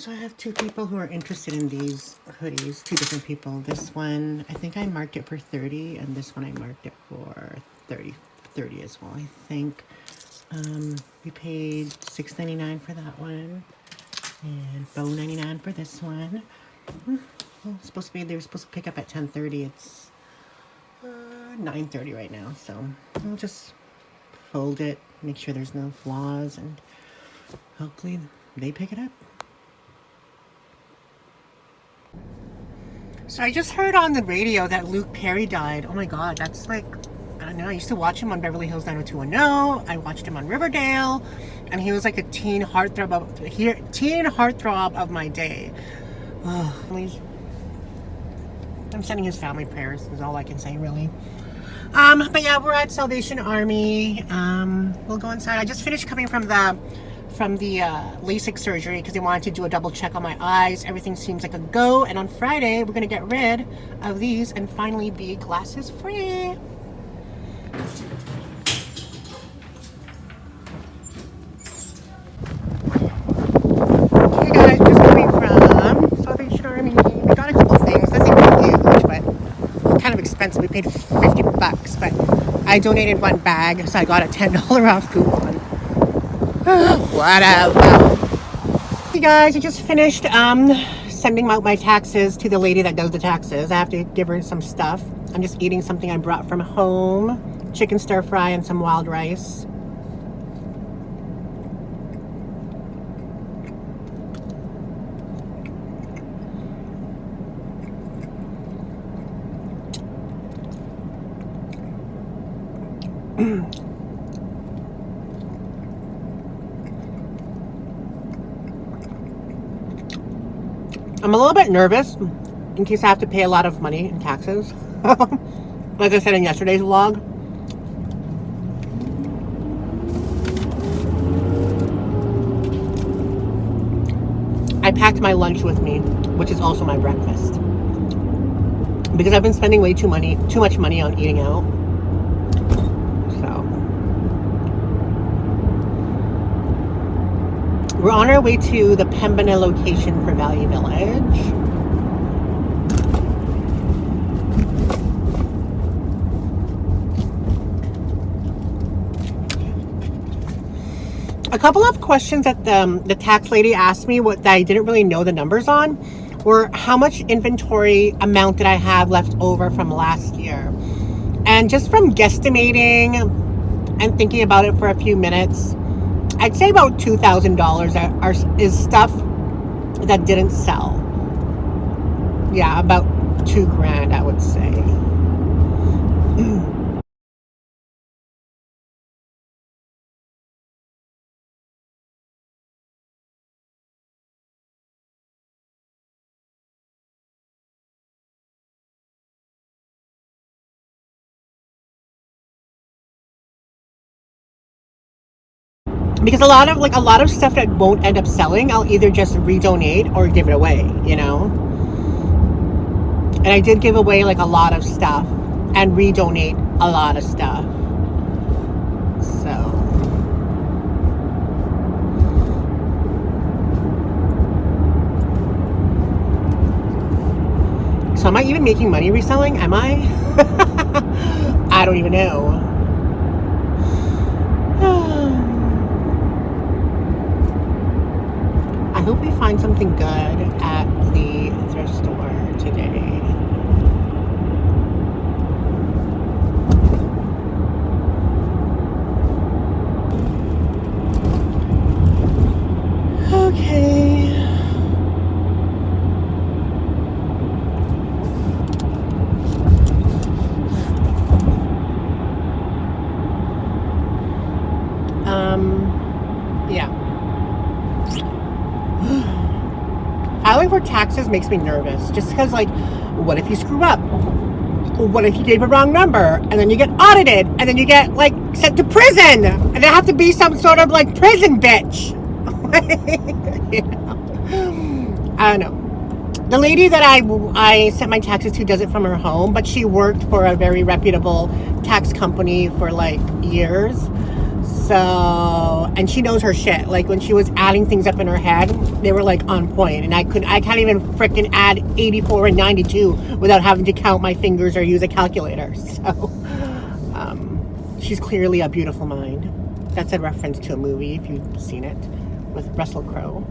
So I have two people who are interested in these hoodies, two different people. This one, I think I marked it for 30, and this one I marked it for 30 as well, I think. We paid $6.99 for that one, and $4.99 for this one. Well, they were supposed to pick up at 10:30. It's 9:30 right now, so I'll just fold it, make sure there's no flaws, and hopefully they pick it up. So I just heard on the radio that Luke Perry died. Oh my god, that's like, I don't know, I used to watch him on Beverly Hills 90210. I watched him on Riverdale, and he was like a teen heartthrob of my day. Oh, please. I'm sending his family prayers, is all I can say, really. But yeah, we're at Salvation Army. We'll go inside. I just finished coming from the LASIK surgery because they wanted to do a double check on my eyes. Everything seems like a go, and on Friday we're gonna get rid of these and finally be glasses free. Okay guys, just coming from Salvation Army. We got a couple things, nothing really huge, but kind of expensive. We paid $50, but I donated one bag, so I got a $10 off coupon. Whatever. Hey guys, I just finished sending out my taxes to the lady that does the taxes. I have to give her some stuff. I'm just eating something I brought from home. Chicken stir fry and some wild rice. I'm a little bit nervous in case I have to pay a lot of money in taxes. Like I said in yesterday's vlog. I packed my lunch with me, which is also my breakfast. Because I've been spending way too much money on eating out. So we're on our way to the Pembina location for Valley Village. A couple of questions that the tax lady asked me that I didn't really know the numbers on were how much inventory amount did I have left over from last year. And just from guesstimating and thinking about it for a few minutes, I'd say about $2,000 is stuff that didn't sell. Yeah, about $2,000, I would say. Because a lot of stuff that won't end up selling, I'll either just redonate or give it away, you know? And I did give away like a lot of stuff and redonate a lot of stuff. So am I even making money reselling? Am I? I don't even know. I hope we find something good at the thrift store today. Okay. Yeah. Filing for taxes makes me nervous just because, like, what if you screw up? What if you gave a wrong number and then you get audited and then you get, like, sent to prison and there have to be some sort of, like, prison bitch? You know? I don't know. The lady that I sent my taxes to does it from her home, but she worked for a very reputable tax company for, like, years. So and she knows her shit. Like when she was adding things up in her head, they were like on point, and I can't even freaking add 84 and 92 without having to count my fingers or use a calculator. So she's clearly a beautiful mind. That's a reference to a movie if you've seen it with Russell Crowe.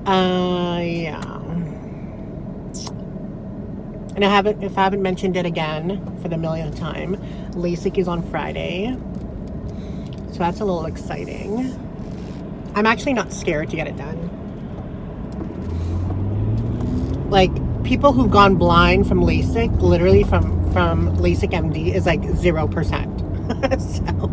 Yeah. And if I haven't mentioned it again for the millionth time, LASIK is on Friday. So that's a little exciting. I'm actually not scared to get it done. Like, people who've gone blind from LASIK, literally from LASIK MD, is like 0%. So...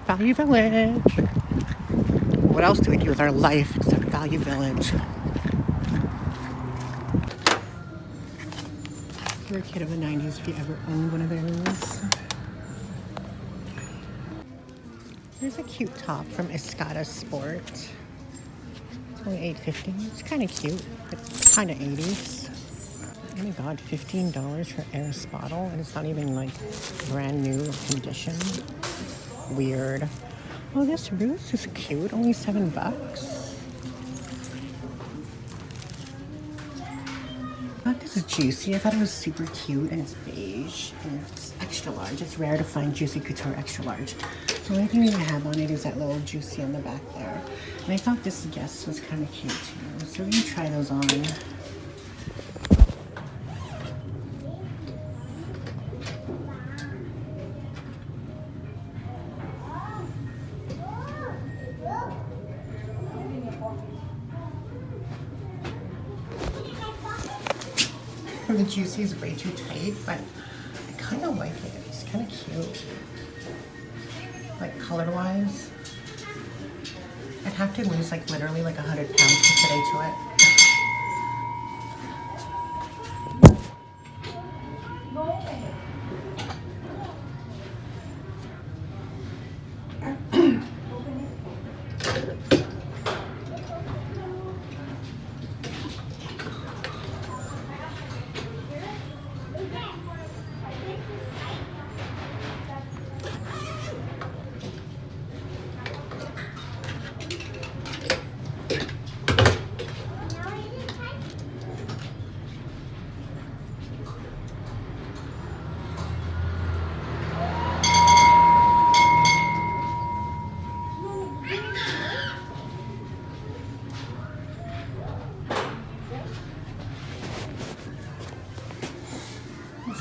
Value Village. What else do we do with our life except Value Village? You're a kid of the 90s if you ever owned one of those. There's a cute top from Escada Sport. It's only $8.50. It's kind of cute, but kind of 80s. Oh my god, $15 for Aristotle, and it's not even like brand new condition. Weird. Oh, this Ruth is cute. Only $7. I thought this is juicy. I thought it was super cute, and it's beige, and it's extra large. It's rare to find Juicy Couture extra large. The only thing they have on it is that little Juicy on the back there. And I thought this Guess was kind of cute too. So we're gonna try those on. The Juicy is way too tight, but I kind of like it. It's kind of cute. Like color-wise. I'd have to lose like literally like 100 pounds to fit into it.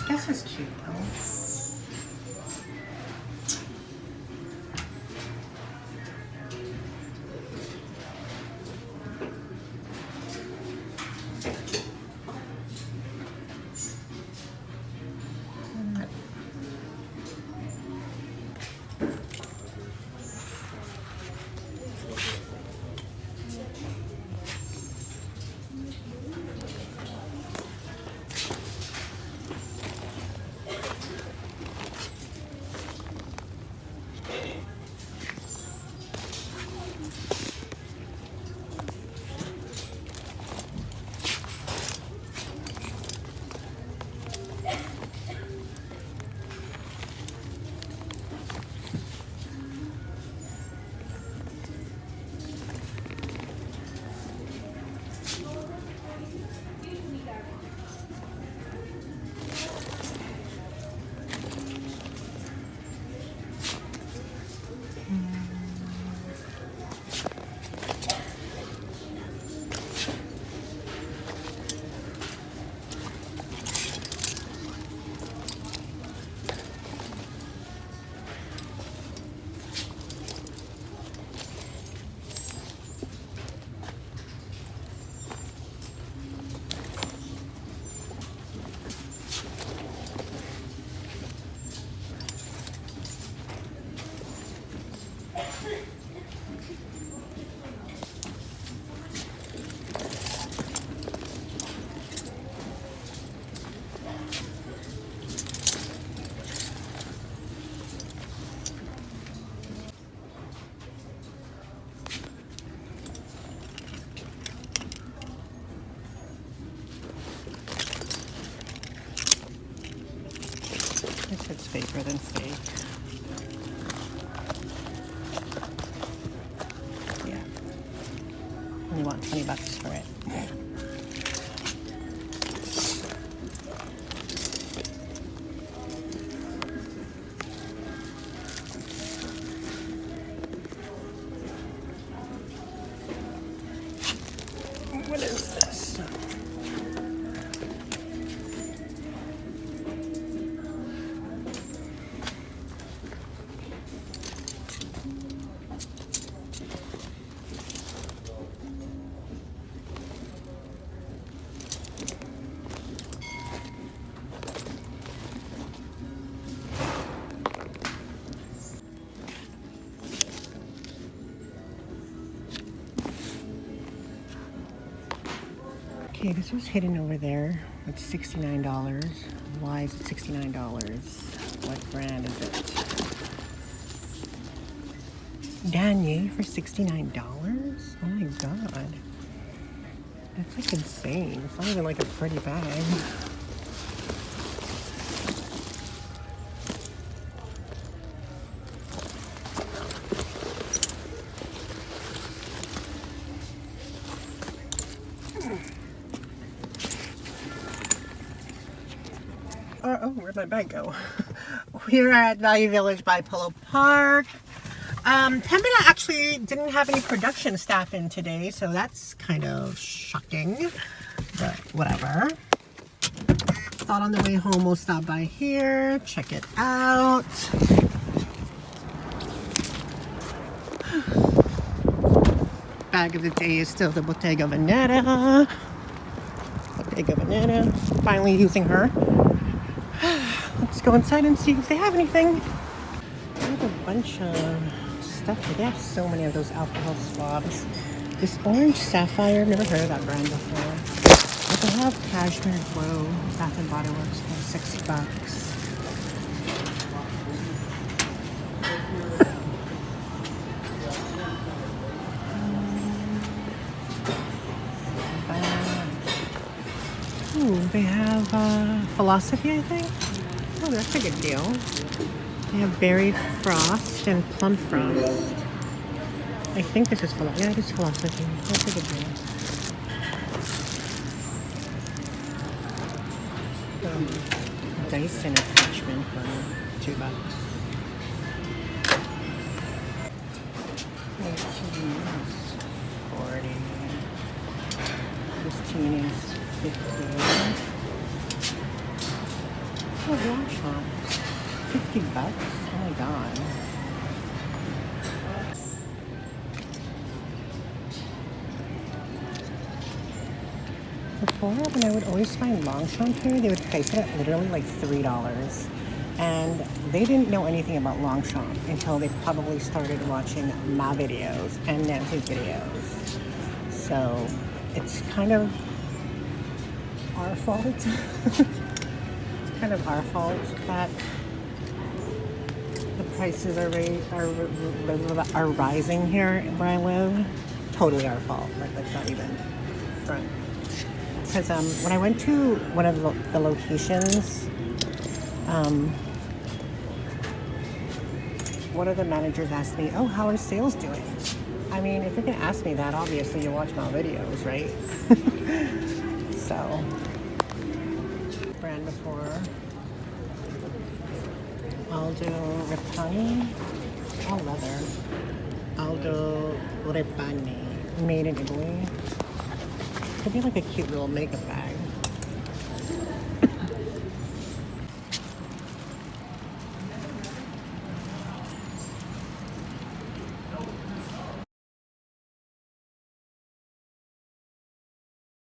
This is cute though. paper than fake. Yeah. And you want 20 bucks for it. What is this? Okay, this was hidden over there. It's $69. Why is it $69? What brand is it? Danye for $69? Oh my god. That's like insane. It's not even like a pretty bag. Oh, where'd my bag go? We're at Value Village by Polo Park. Pembina actually didn't have any production staff in today, so that's kind of shocking, but whatever. Thought on the way home we'll stop by here, check it out. Bag of the day is still the Bottega Veneta. Bottega Veneta, finally using her. Let's go inside and see if they have anything. They have a bunch of stuff. They have so many of those alcohol swabs. This orange sapphire, I've never heard of that brand before. But they have cashmere glow, Bath and Body Works for $6. Ooh, they have Philosophy, I think. Oh, that's a good deal. They have Berry Frost and Plum Frost. I think this is Philosophy. Yeah, it is Philosophy. That's a good deal. Dyson attachment for $2. $40. This teen is $50. Oh, Longchamp. $50? Oh my god. Before, when I would always find Longchamp here, they would price it at literally like $3. And they didn't know anything about Longchamp until they probably started watching my videos and Nancy's videos. So it's kind of our fault. Kind of our fault that the prices are rising here where I live. Totally our fault. Like, that's not even front. Because when I went to one of the locations, one of the managers asked me, "Oh, how are sales doing?" I mean, if you're gonna ask me that, obviously you watch my videos, right? So. Brand before Aldo Repani, all leather. Aldo Repani, made in Italy. Could be like a cute little makeup bag.